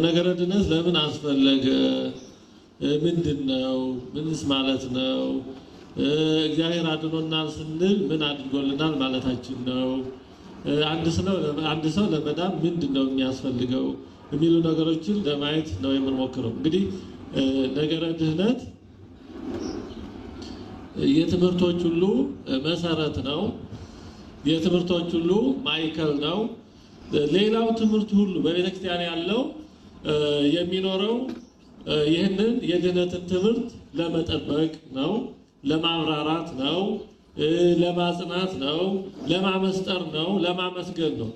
ነገረ ድነት ለምን አስፈለገ ምንድነው ምንስ ማለት ነው እግዚአብሔር አድኖናል ስንል ምን አድርጎልናል ማለታችን ነው አንድ ሰው ለመዳን ምንድነው የሚያስፈልገው የሚሉ ነገሮችን ለማየት ነው የምንሞክረው እንግዲህ ነገረ ድነት የትምህርቶች ሁሉ መሰረት ነው የትምህርቶች ሁሉ ማይከል ነው ሌላው ትምህርት ሁሉ በቤተክርስቲያን ያለው የሚኖረው ይሄንን የድነትን ትምህርት ለመጠበቅ ነው ለማብራራት ነው ለማጽናት ነው ለማመስጠር ነው ለማመስገን ነው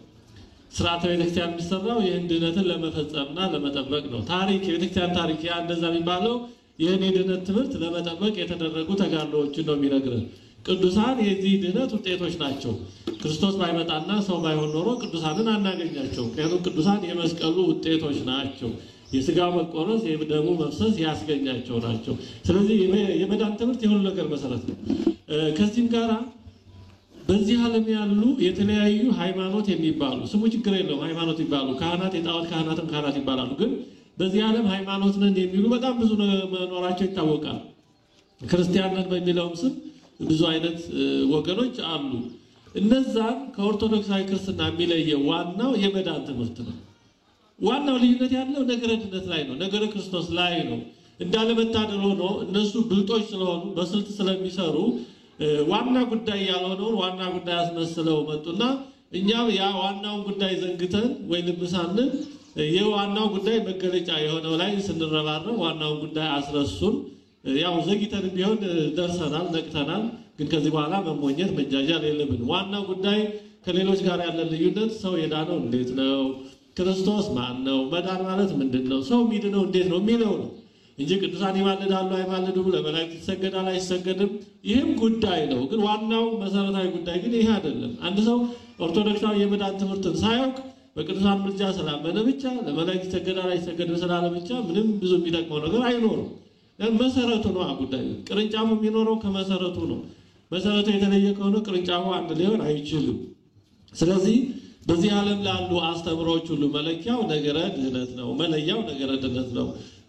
ስርዓተ ቤተክርስቲያን የሚሰራው ይሄን ድነትን ለመፈጸምና ለመጠበቅ ነው ታሪክ የቤተክርስቲያን ታሪክ ያ እንደዛ የሚባለው ይሄን የድነት ትምህርት ለመጠበቅ የተደረጉ ተጋድሎዎችን ነው የሚነግረን ቅዱሳን የዚህ ድነት ውጤቶች ናቸው ክርስቶስ ባይመጣና ሰው ባይሆን ኖሮ ቅዱሳንን አናገኛቸው ምክንያቱም ቅዱሳን የመስቀሉ ውጤቶች ናቸው የሥጋ መቆረስ የደሙ መፍሰስ ያስገኛቸው ናቸው ስለዚህ የመዳን ትምህርት የሁሉ ነገር መሰረት ነው ከዚህም ጋር በዚህ ዓለም ያሉ የተለያዩ ሃይማኖት የሚባሉ ስሙ ችግር የለውም ሃይማኖት ይባሉ ካህናት የጣዖት ካህናት ይባላሉ ግን በዚህ ዓለም ሃይማኖት ነን የሚሉ በጣም ብዙ መኖራቸው ይታወቃል ክርስቲያን ነን በሚለው ስም ብዙ አይነት ወገኖች አሉ እነዛን ከኦርቶዶክሳዊ ክርስትና የሚለየው ዋናው የመዳን ትምህርት ነው ዋናው ልዩነት ያለው ነገረ ድነት ላይ ነው ነገረ ክርስቶስ ላይ ነው እንዳለ መታደል ሆኖ እነሱ ብልጦች ስለሆኑ በስልት ስለሚሰሩ ዋና ጉዳይ ያልሆነውን ዋና ጉዳይ አስመስለው መጡና እኛም ያ ዋናውን ጉዳይ ዘንግተን ወይ ልብሳንን የዋናው ጉዳይ መገለጫ የሆነው ላይ ስንረባረብ ዋናውን ጉዳይ አስረሱን ያው ዘግይተን ቢሆን ደርሰናል ነቅተናል ግን ከዚህ በኋላ መሞኘት መጃጃል የለብን ዋናው ጉዳይ ከሌሎች ጋር ያለ ልዩነት ሰው የዳነው እንዴት ነው ክርስቶስ ማን ነው መዳን ማለት ምንድነው ሰው የሚድነው እንዴት ነው የሚለው ነው እንጂ ቅዱሳን ይማልዳሉ አይማልዱም ለመላእክት ይሰገዳል አይሰገድም ይሄም ጉዳይ ነው ግን ዋናው መሰረታዊ ጉዳይ ግን ይሄ አይደለም አንድ ሰው ኦርቶዶክሳዊ የመዳን ትምህርትን ሳያውቅ በቅዱሳን ምልጃ ስላመነ ብቻ ለመላእክት ይሰገዳል አይሰገድም ስላለ ብቻ ምንም ብዙ የሚጠቅመው ነገር አይኖርም መሰረቱ ነው ጉዳይ ቅርንጫፉ የሚኖረው ከመሰረቱ ነው መሰረቱ የተለየ ከሆነ ቅርንጫፉ አንድ ሊሆን አይችልም ስለዚህ በዚህ ዓለም ላሉ አስተምሮች ሁሉ መለኪያው ነገረ ድነት ነው መለያው ነገረ ድነት ነው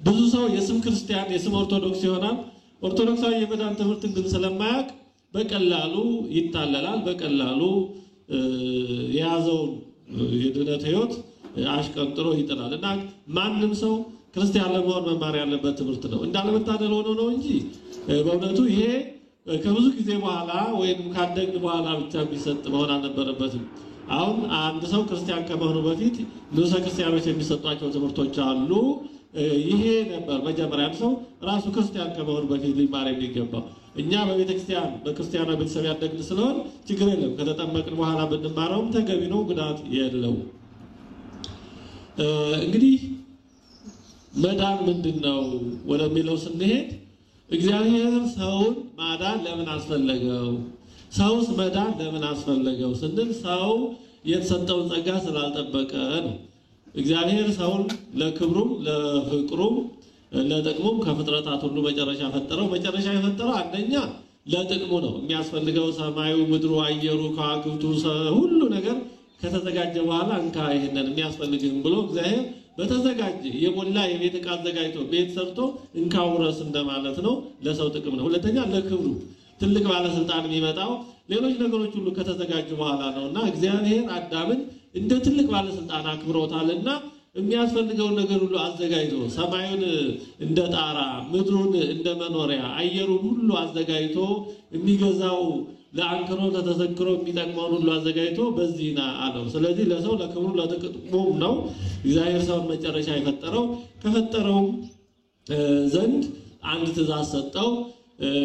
ብዙ ሰው የስም ክርስቲያን የስም ኦርቶዶክስ ይሆናል ኦርቶዶክሳዊ የመዳን ትምህርትን ግን ስለማያውቅ በቀላሉ ይታለላል በቀላሉ የያዘውን የድነት ህይወት አሽቀንጥሮ ይጥላልና ማንንም ሰው ክርስቲያን ለመሆን መማር ያለበት ትምህርት ነው እንዳለመታደል ሆኖ ነው እንጂ በእውነቱ ይሄ ከብዙ ጊዜ በኋላ ወይም ካደግን በኋላ ብቻ የሚሰጥ መሆን አልነበረበትም አሁን አንድ ሰው ክርስቲያን ከመሆኑ በፊት ንዑሰ ክርስቲያኖች የሚሰጧቸው ትምህርቶች አሉ ይሄ ነበር መጀመሪያ ሰው ራሱ ክርስቲያን ከመሆኑ በፊት ሊማር የሚገባው እኛ በቤተክርስቲያን በክርስቲያናዊ ቤተሰብ ያደግን ስለሆነ ችግር የለም ከተጠመቅን በኋላ ብንማረው ተገቢ ነው ጉዳት የለው እንግዲህ መዳን ምንድነው ወደሚለው ስንሄድ እግዚአብሔር ሰውን ማዳን ለምን አስፈለገው ሰውስ መዳን ለምን አስፈለገው ስንል ሰው የተሰጠውን ጸጋ ስላልጠበቀ ነው እግዚአብሔር ሰውን ለክብሩም ለፍቅሩም ለጥቅሙም ከፍጥረታት ሁሉ መጨረሻ ፈጠረው መጨረሻ የፈጠረው አንደኛ ለጥቅሙ ነው የሚያስፈልገው ሰማዩ ምድሩ አየሩ ከዋክብቱ ሁሉ ነገር ከተዘጋጀ በኋላ እንካ ይሄንን የሚያስፈልግም ብሎ እግዚአብሔር በተዘጋጀ የሞላ የቤት ዕቃ አዘጋጅቶ ቤት ሰርቶ እንካውረስ እንደማለት ነው ለሰው ጥቅም ነው ሁለተኛ ለክብሩ ትልቅ ባለስልጣን የሚመጣው ሌሎች ነገሮች ሁሉ ከተዘጋጁ በኋላ ነውና እግዚአብሔር አዳምን እንደ ትልቅ ባለስልጣን አክብሮታልና የሚያስፈልገው ነገር ሁሉ አዘጋጅቶ ሰማዩን እንደ ጣራ ምድሩን እንደ መኖሪያ አየሩን ሁሉ አዘጋጅቶ የሚገዛው ለአንክሮ ለተዘክሮ የሚጠቅመውን ሁሉ አዘጋጅቶ በዚህና አለው ስለዚህ ለሰው ለክብሩ ለጥቅሙም ነው እግዚአብሔር ሰውን መጨረሻ የፈጠረው ከፈጠረው ዘንድ አንድ ትእዛዝ ሰጠው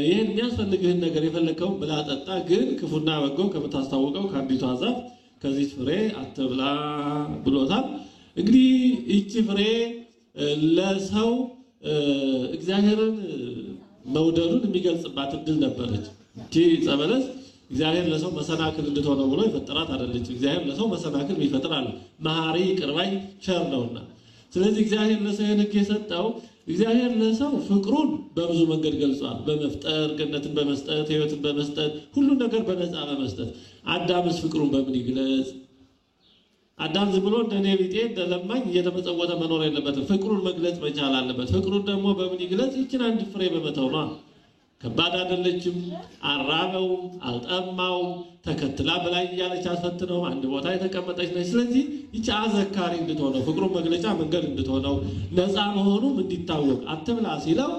ይሄን የሚያስፈልግህን ነገር የፈለከው ብላ ጠጣ ግን ክፉና በጎ ከምታስተዋውቀው ከአንዲቱ ዛፍ ከዚህ ፍሬ አትብላ ብሎታል እንግዲህ እቺ ፍሬ ለሰው እግዚአብሔርን መውደዱን የሚገልጽባት እድል ነበረች እቺ ጸበለስ እግዚአብሔር ለሰው መሰናክል እንድትሆነው ብሎ የፈጠራት አይደለች እግዚአብሔር ለሰው መሰናክል ይፈጥራል መሐሪ ቅርባይ ቸር ነውና ስለዚህ እግዚአብሔር ለሰው ሕግ የሰጠው እግዚአብሔር ለሰው ፍቅሩን በብዙ መንገድ ገልጿል በመፍጠር ገነትን በመስጠት ሕይወትን በመስጠት ሁሉ ነገር በነፃ በመስጠት አዳምስ ፍቅሩን በምን ይግለጽ አዳም ዝም ብሎ እንደኔ ቢጤ እንደለማኝ እየተመጸወተ መኖር የለበትም። ፍቅሩን መግለጽ መቻል አለበት። ፍቅሩን ደግሞ በምን ይግለጽ? ይችን አንድ ፍሬ በመተው ነው። ከባድ አይደለችም። አራበው አልጠማው ተከትላ በላይ እያለች አስፈትነው አንድ ቦታ የተቀመጠች ነች። ስለዚህ ይቺ አዘካሪ እንድትሆነው ፍቅሩን መግለጫ መንገድ እንድትሆነው ነፃ መሆኑን እንዲታወቅ አትብላ ሲለው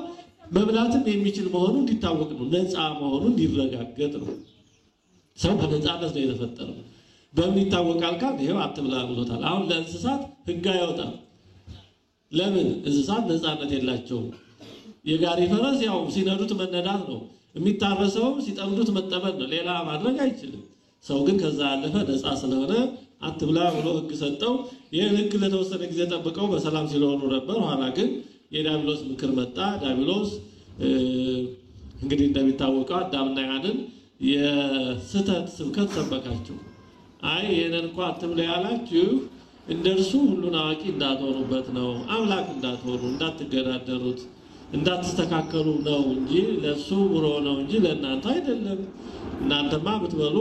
መብላትም የሚችል መሆኑን እንዲታወቅ ነው። ነፃ መሆኑን እንዲረጋገጥ ነው። ሰው በነፃነት ነው የተፈጠረው። በምን ይታወቃል ካል ይሄው አትብላ ብሎታል። አሁን ለእንስሳት ህግ አይወጣም። ለምን? እንስሳት ነፃነት የላቸውም። የጋሪ ፈረስ ያው ሲነዱት መነዳት ነው። የሚታረሰው ሲጠምዱት መጠመድ ነው። ሌላ ማድረግ አይችልም። ሰው ግን ከዛ ያለፈ ነፃ ስለሆነ አትብላ ብሎ ህግ ሰጠው። ይሄን ህግ ለተወሰነ ጊዜ ጠብቀው በሰላም ሲኖሩ ነበር። ኋላ ግን የዲያብሎስ ምክር መጣ። ዲያብሎስ እንግዲህ እንደሚታወቀው አዳምና ሔዋንን የስተት ስብከት ሰበካቸው። አይ ይሄንን እንኳን አትብሉ ያላችሁ እንደርሱ ሁሉን አዋቂ እንዳትሆኑበት ነው። አምላክ እንዳትሆኑ፣ እንዳትገዳደሩት፣ እንዳትስተካከሉ ነው እንጂ ለሱ ብሮ ነው እንጂ ለእናንተ አይደለም። እናንተማ ብትበሉ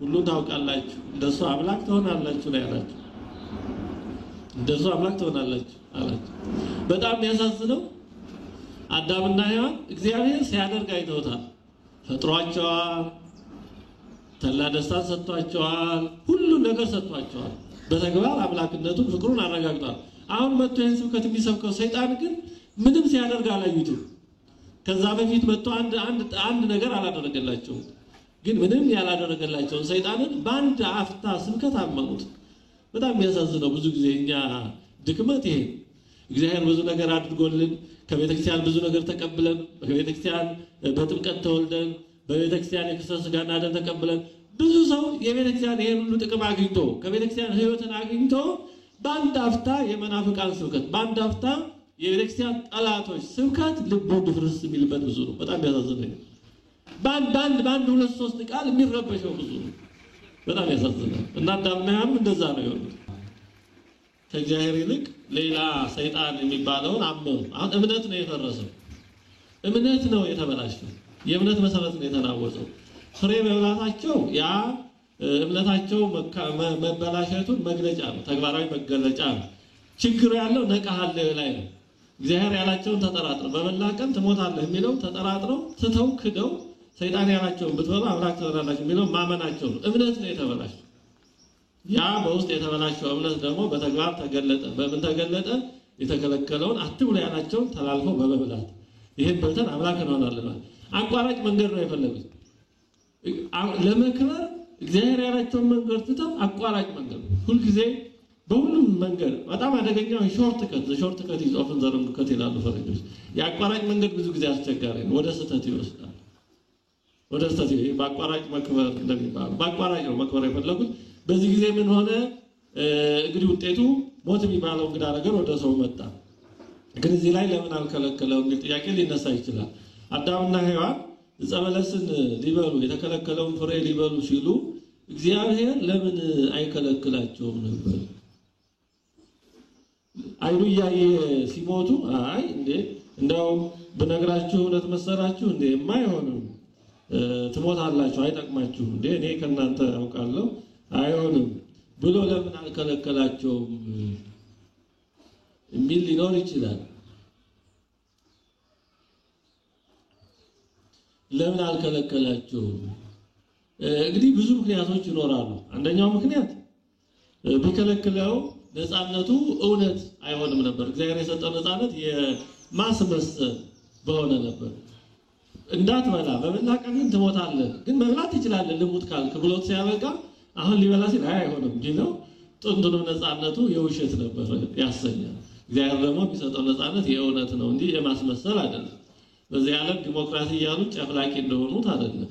ሁሉን ታውቃላችሁ፣ እንደሱ አምላክ ትሆናላችሁ ነው ያላችሁ። እንደሱ አምላክ ትሆናላችሁ አላችሁ። በጣም ያሳዝነው አዳምና ሔዋን እግዚአብሔር ሲያደርግ አይተውታል። ፈጥሯቸዋል፣ ተላ ደስታን ሰጥቷቸዋል፣ ሁሉ ነገር ሰጥቷቸዋል። በተግባር አምላክነቱን ፍቅሩን አረጋግጧል። አሁን መጥቶ ይህን ስብከት የሚሰብከው ሰይጣን ግን ምንም ሲያደርግ አላዩትም። ከዛ በፊት መጥቶ አንድ ነገር አላደረገላቸውም። ግን ምንም ያላደረገላቸውን ሰይጣንን በአንድ አፍታ ስብከት አመኑት። በጣም የሚያሳዝነው ብዙ ጊዜ እኛ ድክመት ይሄ እግዚአብሔር ብዙ ነገር አድርጎልን ከቤተክርስቲያን ብዙ ነገር ተቀብለን ከቤተክርስቲያን በጥምቀት ተወልደን በቤተክርስቲያን የክርስቶስ ሥጋና ደም ተቀብለን ብዙ ሰው የቤተክርስቲያን ይሄን ሁሉ ጥቅም አግኝቶ ከቤተክርስቲያን ሕይወትን አግኝቶ በአንድ አፍታ የመናፍቃን ስብከት በአንድ አፍታ የቤተክርስቲያን ጠላቶች ስብከት ልቡ ድፍርስ የሚልበት ብዙ ነው። በጣም ያሳዝናል። በአንድ ሁለት ሶስት ቃል የሚረበሸው ብዙ ነው። በጣም ያሳዝናል። እና አዳምና ሔዋን እንደዛ ነው የሆኑት። ከእግዚአብሔር ይልቅ ሌላ ሰይጣን የሚባለውን አመኑ። አሁን እምነት ነው የፈረሰው። እምነት ነው የተበላሸው። የእምነት መሰረት ነው የተናወጠው። ፍሬ መብላታቸው ያ እምነታቸው መበላሸቱን መግለጫ ነው፣ ተግባራዊ መገለጫ ነው። ችግሩ ያለው ነቃሃለ ላይ ነው። እግዚአብሔር ያላቸውን ተጠራጥረው በበላ ቀን ትሞታለህ የሚለው ተጠራጥረው ትተው ክደው ሰይጣን ያላቸውን ብትበሉ አምላክ ትሆናላችሁ የሚለው ማመናቸው ነው። እምነት ነው የተበላሸው። ያ በውስጥ የተበላሸው እምነት ደግሞ በተግባር ተገለጠ። በምን ተገለጠ? የተከለከለውን አትብሉ ያላቸውን ተላልፈው በመብላት ይሄን በልተን አምላክ እንሆናለን። አቋራጭ መንገድ ነው የፈለጉት ለመክበር። እግዚአብሔር ያላቸውን መንገድ ትተው አቋራጭ መንገድ ሁሉ ጊዜ በሁሉም መንገድ በጣም አደገኛው ሾርት ከት is often the wrong cut ይላሉ ፈረንጆች። የአቋራጭ መንገድ ብዙ ጊዜ አስቸጋሪ ነው፣ ወደ ስህተት ይወስዳል። ወደ ስህተት በአቋራጭ መክበር እንደሚባለው በአቋራጭ ነው መክበር የፈለጉት። በዚህ ጊዜ ምን ሆነ? እንግዲህ ውጤቱ ሞት የሚባለው እንግዳ ነገር ወደ ሰው መጣ። ግን እዚህ ላይ ለምን አልከለከለው የሚል ጥያቄ ሊነሳ ይችላል። አዳምና ሔዋን ዕፀ በለስን ሊበሉ የተከለከለውን ፍሬ ሊበሉ ሲሉ እግዚአብሔር ለምን አይከለክላቸውም ነበር? አይኑ እያየ ሲሞቱ አይ እንዴ እንደው ብነግራችሁ እውነት መሰላችሁ እንዴ የማይሆንም ትሞታላችሁ አይጠቅማችሁም እንዴ እኔ ከእናንተ አውቃለሁ አይሆንም ብሎ ለምን አልከለከላቸውም የሚል ሊኖር ይችላል። ለምን አልከለከላቸውም? እንግዲህ ብዙ ምክንያቶች ይኖራሉ። አንደኛው ምክንያት ቢከለክለው ነፃነቱ እውነት አይሆንም ነበር። እግዚአብሔር የሰጠው ነፃነት የማስመሰል በሆነ ነበር። እንዳትበላ በበላ ቀን ግን ትሞታለህ፣ ግን መብላት ትችላለህ ልሙት ካልክ ብሎት ሲያበቃ አሁን ሊበላ ሲል አይሆንም ቢለው ጥንቱን ነፃነቱ የውሸት ነበር ያሰኛል። እግዚአብሔር ደግሞ የሚሰጠው ነፃነት የእውነት ነው እንጂ የማስመሰል አይደለም። በዚህ ዓለም ዲሞክራሲ ያሉ ጨፍላቂ እንደሆኑት አይደለም።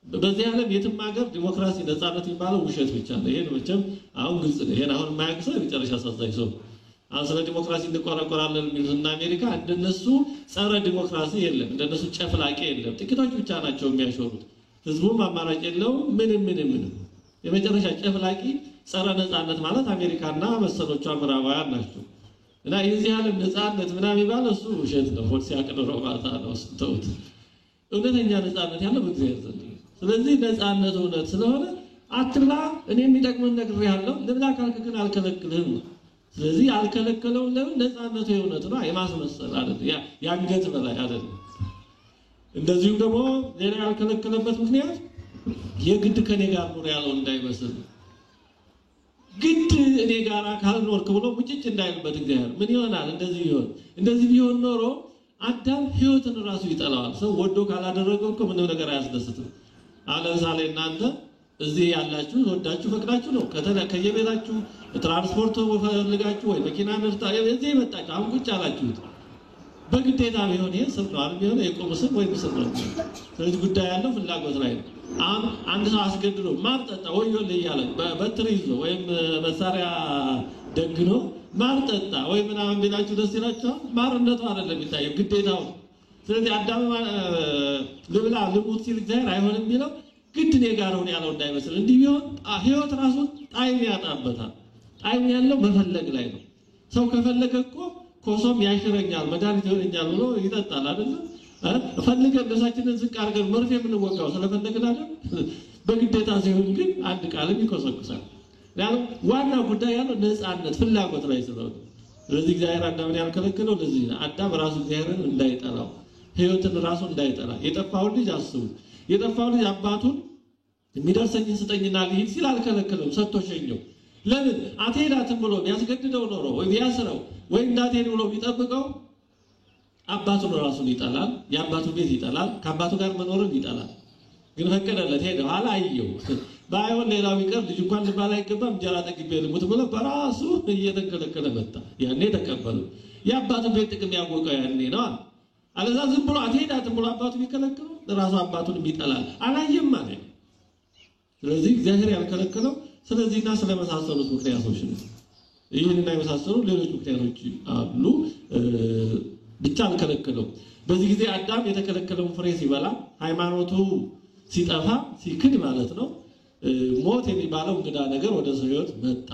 በዚህ ዓለም የትም ሀገር ዲሞክራሲ ነፃነት የሚባለው ውሸት ብቻ ነው። ይሄን መቼም አሁን ግልጽ ነው። ይሄን አሁን የማያውቅ ሰው የመጨረሻ አሳዛኝ ሰው። አሁን ስለ ዲሞክራሲ እንቆረቆራለን የሚሉትና አሜሪካ እንደነሱ ጸረ ዲሞክራሲ የለም፣ እንደነሱ ጨፍላቂ የለም። ጥቂቶች ብቻ ናቸው የሚያሾሩት። ህዝቡም አማራጭ የለውም። ምንም የመጨረሻ ጨፍላቂ ጸረ ነፃነት ማለት አሜሪካና መሰሎቿ ምዕራባውያን ናቸው። እና የዚህ ዓለም ነፃነት ምናምን ይባል እሱ ውሸት ነው። ሆድ ሲያቀደረው ማታ ነው ተውት። እውነተኛ ነፃነት ያለው በእግዚአብሔር ዘንድ። ስለዚህ ነፃነት እውነት ስለሆነ አትብላ እኔ የሚጠቅመን ነገር ያለው ልብላ ካልክ ግን አልከለክልህም። ስለዚህ አልከለከለው ለምን ነፃነቱ የእውነት ነው የማስመሰል አይደል ያንገት በላይ አይደል። እንደዚሁ ደግሞ ሌላ ያልከለከለበት ምክንያት የግድ ከኔ ጋር ነው ያለው እንዳይመስል ግድ እኔ ጋር ካልኖርክ ብሎ ሙጭጭ እንዳይልበት እግዚአብሔር ምን ይሆናል እንደዚህ ቢሆን ኖሮ አዳም ህይወትን ራሱ ይጠላዋል። ሰው ወዶ ካላደረገው እኮ ምንም ነገር አያስደስትም። አለምሳሌ እናንተ እዚህ ያላችሁ ወዳችሁ ፈቅዳችሁ ነው ከየቤታችሁ ትራንስፖርት ፈልጋችሁ ወይ መኪና ነርታ እዚህ መጣችሁ አሁን ቁጭ አላችሁት በግዴታ ቢሆን ይሄ ስም ነው አይደል ቢሆን የቆም ስም ወይ ምስል ነው። ስለዚህ ጉዳይ ያለው ፍላጎት ላይ ነው። አንድ ሰው አስገድዶ ማር ጠጣ ወዮልህ እያለ በትር ይዞ ወይም መሳሪያ ደግኖ ማር ጠጣ ወይ ምናምን ቢላችሁ ደስ ይላችኋል? ማርነቱ አይደለም የሚታየው ግዴታው። ስለዚህ አዳም ልብላ ልሙት ሲል እግዚአብሔር አይሆንም የሚለው ግድ እኔ ጋር ሆነ ያለው እንዳይመስል። እንዲህ ቢሆን ህይወት ራሱ ጣዕም ያጣበታል። ጣዕም ያለው መፈለግ ላይ ነው። ሰው ከፈለገ እኮ ኮሶም ያሽረኛል መድኃኒት ይሆነኛል ብሎ ይጠጣል አይደል? ፈልገን ነፍሳችንን ዝቅ አድርገን መርፌ የምንወጋው ስለፈለግን አይደል? በግዴታ ሲሆን ግን አንድ ቃልም ይኮሰኩሳል። ዋናው ጉዳይ ያለው ነፃነት ፍላጎት ላይ ስለሆነ ስለዚህ እግዚአብሔር አዳምን ያልከለከለው ለዚህ ነው። አዳም ራሱ እግዚአብሔርን እንዳይጠላው ህይወትን ራሱ እንዳይጠላ የጠፋው ልጅ አስቡ። የጠፋው ልጅ አባቱን የሚደርሰኝ ስጠኝና ልሂድ ሲል አልከለከለው ሰጥቶ ሸኘው። ለምን አትሄዳትም ብሎ ቢያስገድደው ኖሮ ወይ ቢያስረው ወይ እንዳትሄድ ብሎ ቢጠብቀው አባቱን ራሱን ይጠላል፣ የአባቱን ቤት ይጠላል፣ ከአባቱ ጋር መኖርን ይጠላል። ግን ፈቀደለት ሄደ። ኋላ አየው ባይሆን ሌላው ቢቀር ልጅ እንኳን ልባል አይገባም እንጀራ ጠግቤ ልሙት ብሎ በራሱ እየተከለከለ መጣ። ያኔ ተቀበሉ። የአባቱን ቤት ጥቅም ያወቀው ያኔ ነው። አለዛ ዝም ብሎ አትሄዳትም ብሎ አባቱ ቢከለከለው ራሱ አባቱን ይጠላል። አላየም ማለት። ስለዚህ እግዚአብሔር ያልከለከለው ስለዚህና ስለመሳሰሉት ምክንያቶች ነው። ይህንና የመሳሰሉ ሌሎች ምክንያቶች አሉ። ብቻ አልከለከለው። በዚህ ጊዜ አዳም የተከለከለውን ፍሬ ሲበላ ሃይማኖቱ ሲጠፋ ሲክድ ማለት ነው ሞት የሚባለው እንግዳ ነገር ወደ ሰው ሕይወት መጣ።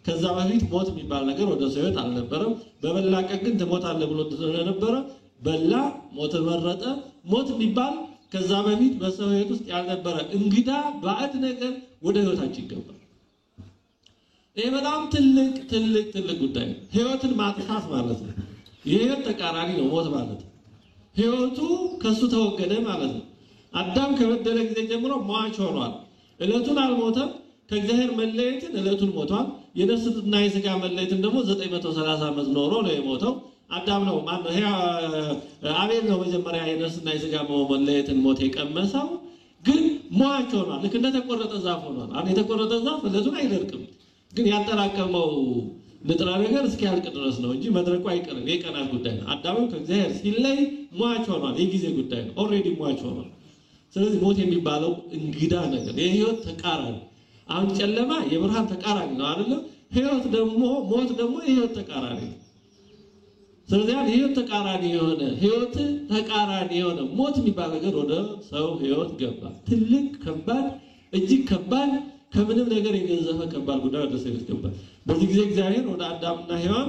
ከዛ በፊት ሞት የሚባል ነገር ወደ ሰው ሕይወት አልነበረም። በበላ ቀን ግን ትሞታለህ ብሎ ስለነበረ በላ፣ ሞት መረጠ። ሞት የሚባል ከዛ በፊት በሰው ሕይወት ውስጥ ያልነበረ እንግዳ ባዕድ ነገር ወደ ሕይወታችን ገባ። ይሄ በጣም ትልቅ ጉዳይ ነው። ሕይወትን ማጥፋት ማለት ነው። የሕይወት ተቃራኒ ነው ሞት ማለት። ሕይወቱ ከሱ ተወገደ ማለት ነው። አዳም ከበደለ ጊዜ ጀምሮ ሟች ሆኗል። እለቱን አልሞተም። ከእግዚአብሔር መለየትን እለቱን ሞቷል። የነፍስና የሥጋ መለየትን ደግሞ 930 ዓመት ኖሮ ነው የሞተው። አዳም ነው ማን ነው? አቤል ነው መጀመሪያ የነፍስና የሥጋ መለየትን ሞት የቀመሰው። ግን ሟች ሆኗል። ልክ እንደተቆረጠ ዛፍ ሆኗል። አንተ የተቆረጠ ዛፍ እለቱን አይደርቅም። ግን ያጠራቀመው ንጥረ ነገር እስኪያልቅ ድረስ ነው እንጂ መድረቁ አይቀርም። የቀናት ጉዳይ ነው። አዳምም ከእግዚአብሔር ሲለይ ሟች ሆኗል። የጊዜ ጉዳይ ነው። ኦልሬዲ ሟች ሆኗል። ስለዚህ ሞት የሚባለው እንግዳ ነገር የሕይወት ተቃራኒ። አሁን ጨለማ የብርሃን ተቃራኒ ነው አይደል? ሕይወት ደግሞ ሞት ደግሞ የሕይወት ተቃራኒ ነው። ስለዚህ የሕይወት ተቃራኒ የሆነ ሞት የሚባል ነገር ወደ ሰው ሕይወት ገባ። ትልቅ ከባድ እጅግ ከባድ ከምንም ነገር የገዘፈ ከባድ ጉዳይ ወደ ሰው ሕይወት ገባ። በዚህ ጊዜ እግዚአብሔር ወደ አዳምና ሔዋን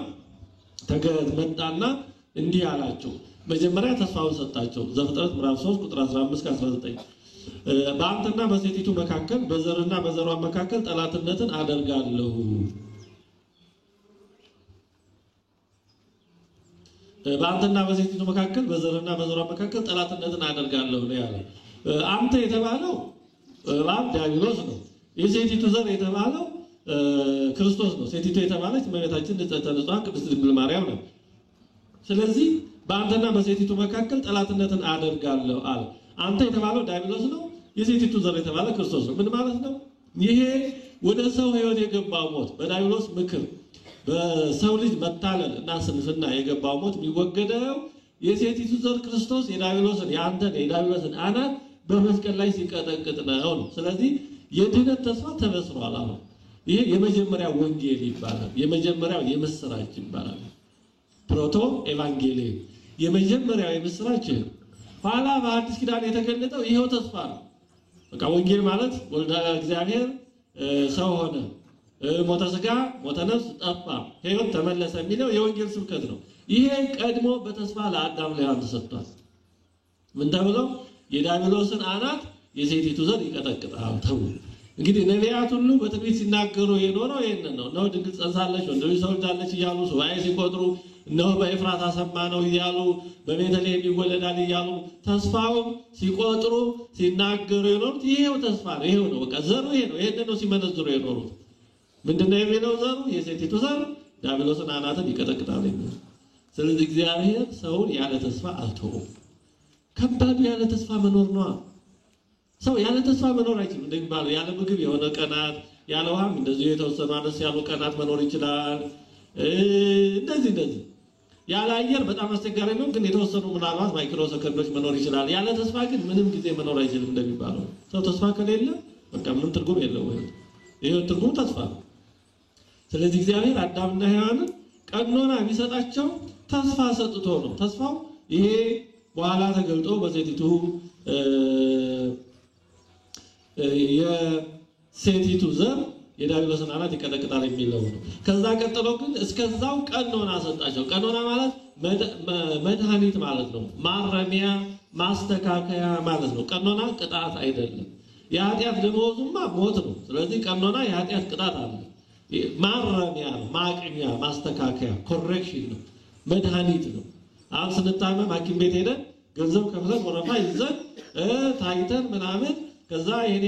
መጣና እንዲህ አላቸው። መጀመሪያ ተስፋውን ሰጣቸው። ዘፍጥረት ምዕራፍ 3 ቁጥር 15-19 በአንተና በሴቲቱ መካከል በዘርና በዘሯ መካከል ጠላትነትን አደርጋለሁ። በአንተና በሴቲቱ መካከል በዘርና በዘሯ መካከል ጠላትነትን አደርጋለሁ ነው ያለው። አንተ የተባለው እባብ ዲያብሎስ ነው። የሴቲቱ ዘር የተባለው ክርስቶስ ነው። ሴቲቱ የተባለች እመቤታችን ንጽሕተ ንጹሐን ቅድስት ድንግል ማርያም ነው። ስለዚህ በአንተና በሴቲቱ መካከል ጠላትነትን አደርጋለሁ አለ። አንተ የተባለው ዲያብሎስ ነው። የሴቲቱ ዘር የተባለ ክርስቶስ ነው። ምን ማለት ነው? ይሄ ወደ ሰው ሕይወት የገባው ሞት በዲያብሎስ ምክር በሰው ልጅ መታለል እና ስንፍና የገባው ሞት የሚወገደው የሴቲቱ ዘር ክርስቶስ የዲያብሎስን የአንተን የዲያብሎስን አናት በመስቀል ላይ ሲቀጠቅጥ ነው። ስለዚህ የድነት ተስፋ ተበስሯል። አሁን ይሄ የመጀመሪያው ወንጌል ይባላል። የመጀመሪያው የምስራች ይባላል። ፕሮቶ ኤቫንጌሊየም የመጀመሪያው የምስራች። ኋላ በአዲስ ኪዳን የተገለጠው ይሄው ተስፋ ነው። በቃ ወንጌል ማለት ወልደ እግዚአብሔር ሰው ሆነ፣ ሞተ ሥጋ ሞተ ነፍስ ጠፋ፣ ሕይወት ተመለሰ የሚለው የወንጌል ስብከት ነው። ይሄ ቀድሞ በተስፋ ለአዳም ለሔዋን ተሰጥቷል። ምን ተብሎ? የዲያብሎስን አናት የሴቲቱ ዘር ይቀጠቅጣል ተብሎ። እንግዲህ ነቢያት ሁሉ በትንቢት ሲናገሩ የኖረው ይሄንን ነው ድንግል ጸንሳለች ወንድ ልጅ ትወልዳለች እያሉ ሱባኤ ሲቆጥሩ ነው በኤፍራታ ሰማነው እያሉ በቤተልሔም ይወለዳል እያሉ ተስፋው ሲቆጥሩ ሲናገሩ የኖሩት ይሄው ተስፋ ነው ይሄው ነው በቃ ዘሩ ይሄ ነው ይሄንን ነው ሲመነዝሩ የኖሩት ምንድነው የሚለው ዘሩ የሴቲቱ ዘር ዲያብሎስን አናትን ይቀጠቅጣል የሚለው ስለዚህ እግዚአብሔር ሰውን ያለ ተስፋ አልተወም ከባዱ ያለ ተስፋ መኖር ነው ሰው ያለ ተስፋ መኖር አይችልም እንደሚባለው ያለ ምግብ የሆነ ቀናት ያለ ውሃም እንደዚህ የተወሰኑ አነስ ያሉ ቀናት መኖር ይችላል እንደዚህ ያለ አየር በጣም አስቸጋሪ ነው ግን የተወሰኑ ምናልባት ማይክሮ ሰከንዶች መኖር ይችላል ያለ ተስፋ ግን ምንም ጊዜ መኖር አይችልም እንደሚባለው ሰው ተስፋ ከሌለ በቃ ምንም ትርጉም የለውም ይሄ ትርጉም ተስፋ ነው ስለዚህ እግዚአብሔር አዳምና ሔዋንን ቀኖና ቢሰጣቸው ተስፋ ሰጥቶ ነው ተስፋው ይሄ በኋላ ተገልጦ በሴቲቱ የሴቲቱ ዘር የዲያብሎስን አናት ይቀጠቅጣል የሚለው ነው ከዛ ቀጥሎ ግን እስከዛው ቀኖና ሰጣቸው ቀኖና ማለት መድኃኒት ማለት ነው ማረሚያ ማስተካከያ ማለት ነው ቀኖና ቅጣት አይደለም የኃጢአት ደመወዙማ ሞት ነው ስለዚህ ቀኖና የኃጢአት ቅጣት አለ ማረሚያ ማቅሚያ ማስተካከያ ኮሬክሽን ነው መድኃኒት ነው አሁን ስንታመም ሐኪም ቤት ሄደን ገንዘብ ከፍለን ወረፋ ይዘን ታይተን ምናምን ከዛ ይሄን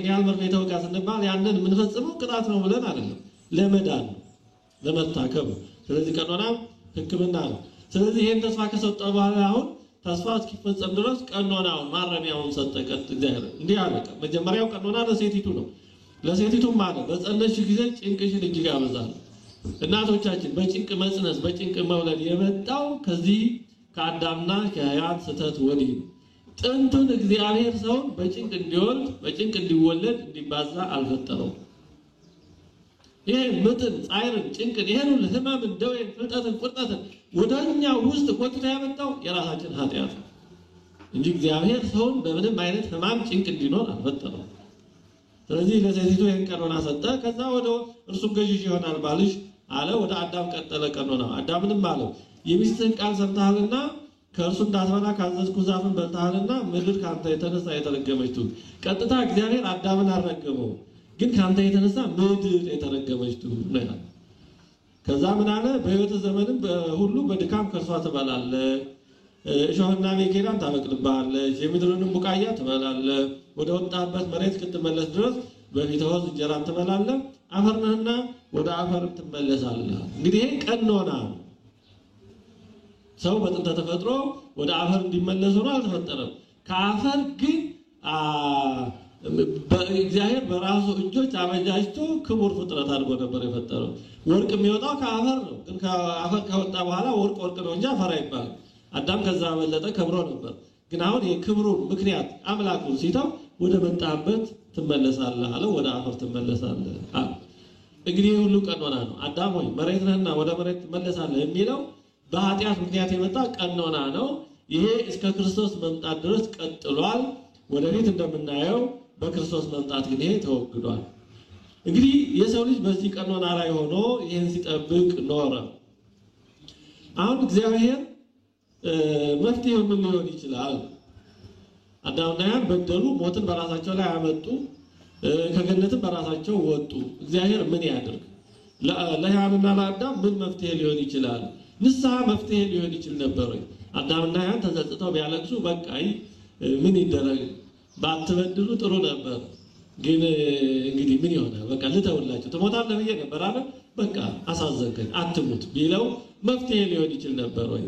ያህል መርፌ ተወጋ ስንባል ያንን ምን ፈጽመው ቅጣት ነው ብለን አይደለም ለመዳን ነው ለመታከም ስለዚህ ቀኖና ህክምና ነው ስለዚህ ይሄን ተስፋ ከሰጠው በኋላ አሁን ተስፋ እስኪፈጸም ድረስ ቀኖናውን ማረሚያውን ሰጠቀት እግዚአብሔር እንዲህ አለ መጀመሪያው ቀኖና ለሴቲቱ ነው ለሴቲቱ ማለት በጸነሽ ጊዜ ጭንቅሽን እጅግ ያበዛል እናቶቻችን በጭንቅ መጽነስ በጭንቅ መውለድ የመጣው ከዚህ ከአዳምና ከሔዋን ስተት ወዲህ ጥንቱን እግዚአብሔር ሰውን በጭንቅ እንዲወልድ በጭንቅ እንዲወለድ እንዲባዛ አልፈጠረው ይሄ ምጥን ጻይርን ጭንቅን ይሄን ሁሉ ህመምን ደዌን ፍልጠትን ቁርጠትን ወደኛ ውስጥ ቆጥቶ ያመጣው የራሳችን ኃጢአት እንጂ እግዚአብሔር ሰውን በምንም አይነት ህማም ጭንቅ እንዲኖር አልፈጠረው ስለዚህ ለሴቲቱ ይሄን ቀኖና ሰጠ ከዛ ወደ እርሱ ገዢ ይሆናል ባልሽ አለ ወደ አዳም ቀጠለ ቀኖና አዳምንም አለው የሚስትህን ቃል ሰምተሃልና ከእርሱ እንዳትበላ ካዘዝኩ ዛፍን በልተሃልና ምድር ካንተ የተነሳ የተረገመች ትሁን ቀጥታ እግዚአብሔር አዳምን አልረገመው ግን ካንተ የተነሳ ምድር የተረገመች ትሁን ነው ከዛ ምን አለ በሕይወት ዘመንም ሁሉ በድካም ከርሷ ትበላለህ እሾህና አሜኬላን ታበቅልብሃለች የምድርንም ቡቃያ ትበላለህ ወደ ወጣህበት መሬት እስክትመለስ ድረስ በፊትህ እንጀራን ትበላለህ አፈር ነህና ወደ አፈር ትመለሳለህ እንግዲህ ይሄ ቀኖና ሰው በጥንተ ተፈጥሮ ወደ አፈር እንዲመለስ ሆኖ አልተፈጠረም ከአፈር ግን በእግዚአብሔር በራሱ እጆች አበጃጅቶ ክቡር ፍጥረት አድርጎ ነበር የፈጠረው ወርቅ የሚወጣው ከአፈር ነው ግን ከአፈር ከወጣ በኋላ ወርቅ ነው እንጂ አፈር አይባልም አዳም ከዛ በለጠ ከብሮ ነበር ግን አሁን የክብሩ ምክንያት አምላኩን ሲተው ወደ መጣበት ትመለሳለህ አለ ወደ አፈር ትመለሳለህ እንግዲህ ሁሉ ቀኖና ነው አዳም ሆይ መሬት ነህና ወደ መሬት ትመለሳለህ የሚለው በኃጢአት ምክንያት የመጣ ቀኖና ነው ይሄ እስከ ክርስቶስ መምጣት ድረስ ቀጥሏል ወደፊት እንደምናየው በክርስቶስ መምጣት ግን ይሄ ተወግዷል እንግዲህ የሰው ልጅ በዚህ ቀኖና ላይ ሆኖ ይሄን ሲጠብቅ ኖረ አሁን እግዚአብሔር መፍትሄው ምን ሊሆን ይችላል አዳምና ሔዋን በደሉ ሞትን በራሳቸው ላይ አመጡ ከገነትም በራሳቸው ወጡ እግዚአብሔር ምን ያድርግ ለሔዋንና ለአዳም ምን መፍትሄ ሊሆን ይችላል ንስሐ መፍትሄ ሊሆን ይችል ነበር አዳምና ሔዋን ተጸጽተው ቢያለቅሱ በቃይ ምን ይደረግ ባትበድሉ ጥሩ ነበር ግን እንግዲህ ምን ይሆናል በቃ ልተውላችሁ ተሞታለህ ብዬ ነበር አይደል በቃ አሳዘንከኝ አትሙት ቢለው መፍትሄ ሊሆን ይችል ነበር ወይ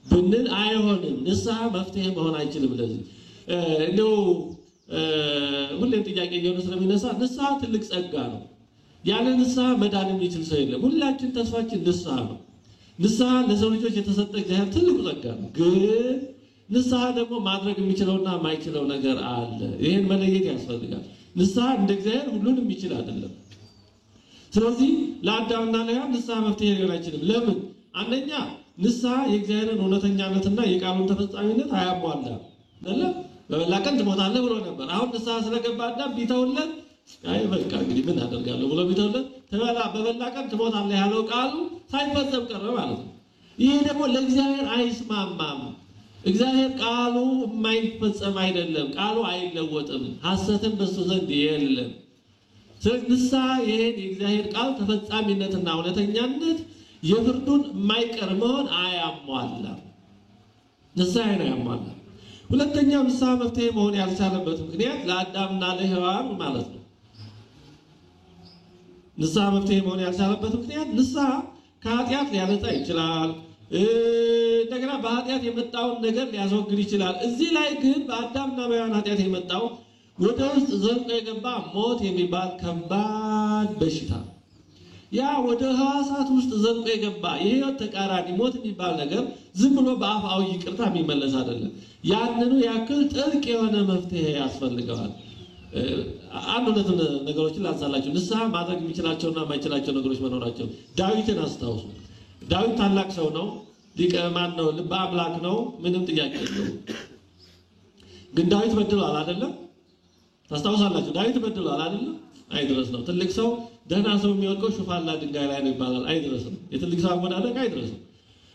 ብንል አይሆንም ንስሐ መፍትሄ መሆን አይችልም ለዚህ እንደው ሁሌም ጥያቄ እየሆነ ስለሚነሳ ንስሐ ትልቅ ጸጋ ነው ያለ ንስሐ መዳን የሚችል ሰው የለም ሁላችን ተስፋችን ንስሐ ነው ንስሐ ለሰው ልጆች የተሰጠ እግዚአብሔር ትልቅ ጸጋ ነው ግን ንስሐ ደግሞ ማድረግ የሚችለውና የማይችለው ነገር አለ ይሄን መለየት ያስፈልጋል ንስሐ እንደ እግዚአብሔር ሁሉንም ይችል አይደለም ስለዚህ ለአዳምና ለሔዋን ንስሐ መፍትሄ ሊሆን አይችልም ለምን አንደኛ ንስሐ የእግዚአብሔርን እውነተኛነትና የቃሉን ተፈጻሚነት አያሟላም አይደል በበላ ቀን ትሞታለህ ብሎ ነበር አሁን ንስሐ ስለገባ አዳም ቢተውለት አይ በቃ እንግዲህ ምን አደርጋለሁ ብሎ ቢተውለት በበላ ቀን ትሞታለህ ያለው ቃሉ ሳይፈጸም ቀረ ማለት ነው ይሄ ደግሞ ለእግዚአብሔር አይስማማም እግዚአብሔር ቃሉ የማይፈጸም አይደለም ቃሉ አይለወጥም ሐሰትን በሱ ዘንድ የለም ስለዚህ ንስሐ ይሄን የእግዚአብሔር ቃል ተፈጻሚነትና እውነተኛነት የፍርዱን የማይቀር መሆን አያሟላም። ንስሐ ነው ያሟላ። ሁለተኛው ንስሐ መፍትሄ መሆን ያልቻለበት ምክንያት ለአዳምና ለሔዋን ማለት ነው። ንስሐ መፍትሄ መሆን ያልቻለበት ምክንያት ንስሐ ከኃጢአት ሊያነጻ ይችላል። እንደገና በኃጢአት የመጣውን ነገር ሊያስወግድ ይችላል። እዚህ ላይ ግን በአዳምና በሔዋን ኃጢአት የመጣው ወደ ውስጥ ዘልቆ የገባ ሞት የሚባል ከባድ በሽታ፣ ያ ወደ ሕዋሳት ውስጥ ዘልቆ የገባ የሕይወት ተቃራኒ ሞት የሚባል ነገር ዝም ብሎ በአፍአዊ ይቅርታ የሚመለስ አይደለም። ያንኑ ያክል ጥልቅ የሆነ መፍትሄ ያስፈልገዋል። አንድ ሁለት ነገሮችን ላንሳላችሁ። ንስሐ ማድረግ የሚችላቸውና የማይችላቸው ነገሮች መኖራቸው። ዳዊትን አስታውሱ። ዳዊት ታላቅ ሰው ነው። ሊቀ ማን ነው? ልበ አምላክ ነው። ምንም ጥያቄ የለውም። ግን ዳዊት በድሏል አይደለም? ታስታውሳላችሁ? ዳዊት በድሏል አይደለም? አይድረስ ነው። ትልቅ ሰው ደህና ሰው የሚወድቀው ሹፋላ ድንጋይ ላይ ነው ይባላል። አይድረስ ነው። የትልቅ ሰው አወዳደቅ አይድረስ ነው።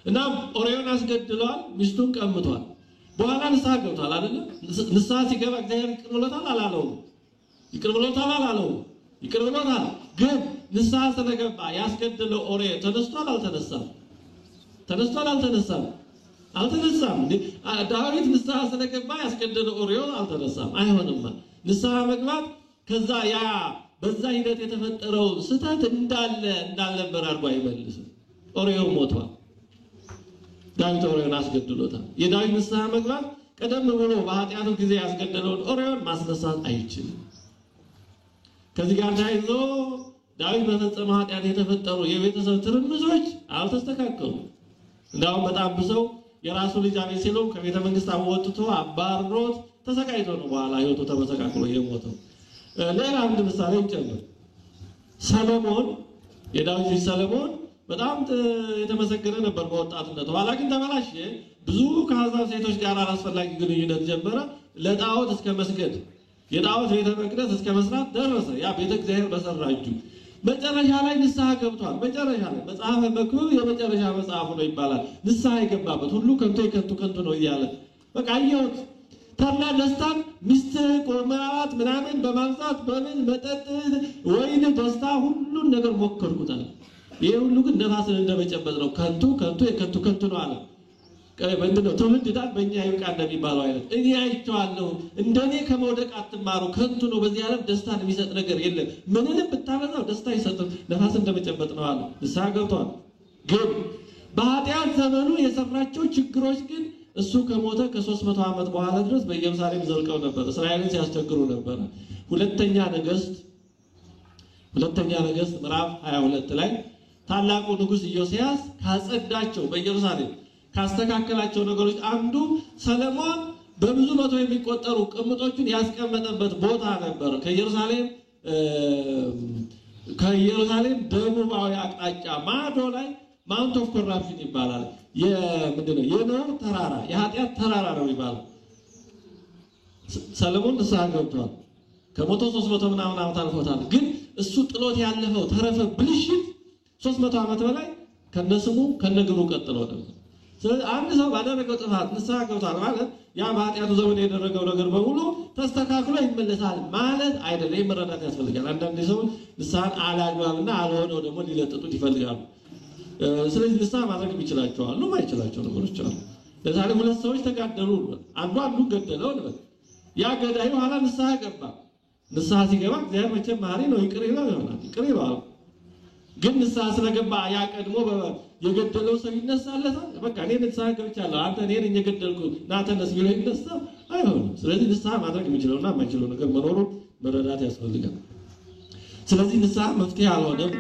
እና ኦርዮን አስገድሏል፣ ሚስቱን ቀምቷል። በኋላ ንስሐ ገብቷል አይደለም? ንስሐ ሲገባ እግዚአብሔር ይቅር ብሎታል አላለውም? ይቅር ብሎታል አላለውም? ይቅር ብሎታል። ግን ንስሐ ስለገባ ያስገድለው ኦርዮ ተነስቷል አልተነሳም? ተነስቷል አልተነሳም? አልተነሳም። ዳዊት ንስሐ ስለገባ ያስገድለው ኦርዮ አልተነሳም። አይሆንማ። ንስሐ መግባት ከዛ ያ በዛ ሂደት የተፈጠረው ስህተት እንዳልነበር አድርጎ አይመልስም። ኦርዮ ሞቷል። ዳዊት ኦርዮን አስገድሎታል። የዳዊት ንስሐ መግባት ቀደም ብሎ በኃጢአቱ ጊዜ ያስገደለውን ኦርዮን ማስነሳት አይችልም። ከዚህ ጋር ተያይዞ ዳዊት በፈጸመው ኃጢአት የተፈጠሩ የቤተሰብ ትርምሶች አልተስተካከሉም። እንዳውም በጣም ብሰው የራሱ ልጅ አቤሴሎም ከቤተ መንግስት አወጥቶ አባሮት ተሰቃይቶ ነው በኋላ ህይወቱ ተመሰቃቅሎ የሞተው። ሌላ አንድ ምሳሌ እንጨምር። ሰሎሞን፣ የዳዊት ልጅ ሰሎሞን በጣም የተመሰገነ ነበር በወጣትነቱ። ኋላ ግን ተበላሸ። ብዙ ከአሕዛብ ሴቶች ጋር አላስፈላጊ ግንኙነት ጀመረ። ለጣዖት እስከ መስገድ፣ የጣዖት ቤተ መቅደስ እስከ መስራት ደረሰ። ያ ቤተ እግዚአብሔር በሰራ እጁ። መጨረሻ ላይ ንስሐ ገብቷል። መጨረሻ ላይ መጽሐፈ መክብብ የመጨረሻ መጽሐፉ ነው ይባላል። ንስሐ የገባበት ሁሉ ከንቱ ነው እያለ በቃ አየሁት ተድላ ደስታን ሚስት ቆማት ምናምን በማንሳት በምን መጠጥ ወይን ደስታ ሁሉን ነገር ሞከርኩታል። ይሄ ሁሉ ግን ነፋስን እንደመጨበጥ ነው። ከንቱ ነው አለ። ምንድነው ትውልድ ዳን በእኛ ይብቃ እንደሚባለው አይነት እኔ አይቼዋለሁ። እንደኔ ከመውደቅ አትማሩ። ከንቱ ነው። በዚህ ዓለም ደስታን የሚሰጥ ነገር የለም። ምንንም ብታበዛው ደስታ አይሰጥም። ነፋስን እንደመጨበጥ ነው አለ። ንስሐ ገብቷል። ግን በኃጢአት ዘመኑ የሰራቸው ችግሮች ግን እሱ ከሞተ ከ300 ዓመት በኋላ ድረስ በኢየሩሳሌም ዘልቀው ነበር። እስራኤልን ሲያስቸግሩ ነበር። ሁለተኛ ነገሥት ምዕራፍ 22 ላይ ታላቁ ንጉስ ኢዮስያስ ካጸዳቸው በኢየሩሳሌም ካስተካከላቸው ነገሮች አንዱ ሰለሞን በብዙ መቶ የሚቆጠሩ ቅምጦችን ያስቀመጠበት ቦታ ነበር። ከኢየሩሳሌም ደቡባዊ አቅጣጫ ማዶ ላይ ማውንት ኦፍ ኮራፕሽን ይባላል። የምንድነው የኖር ተራራ የኃጢአት ተራራ ነው ይባላል። ሰለሞን ንስሐ ገብቷል። ከሞቶ 300 ምናምን ዓመት አልፎታል። ግን እሱ ጥሎት ያለፈው ተረፈ ብልሽት 300 ዓመት በላይ ከነስሙ ከነግሩ ቀጥሎ ነበር። ስለዚህ አንድ ሰው ባደረገው ጥፋት ንስሐ ገብቷል ማለት ያ በኃጢአቱ ዘመን ያደረገው ነገር በሙሉ ተስተካክሎ ይመለሳል ማለት አይደለም። መረዳት ያስፈልጋል። አንዳንድ ሰው ንስሐን አላግባብና አልሆነው ደግሞ ሊለጥጡት ይፈልጋሉ። ስለዚህ ንስሐ ማድረግ የሚችላቸው አሉ፣ ማይችላቸው ነገሮች አሉ። ለዛሬ ሁለት ሰዎች ተጋደሉ። አንዱ ገደለው ነው። ያ ገዳዩ ኋላ ንስሐ ገባ። ንስሐ ሲገባ እግዚአብሔር መቼም መሐሪ ነው፣ ይቅር ይላል። ግን ንስሐ ስለገባ ያ ቀድሞ የገደለው ሰው ይነሳለታል። በቃ እኔ ንስሐ ገብቻለሁ አንተ እኔ ነኝ የገደልኩት ና ተነስ ቢለው ይነሳ አይሆንም። ስለዚህ ንስሐ ማድረግ የሚችለውና የማይችለው ነገር መኖሩን መረዳት ያስፈልጋል። ስለዚህ ንስሐ መፍትሄ አልሆነም።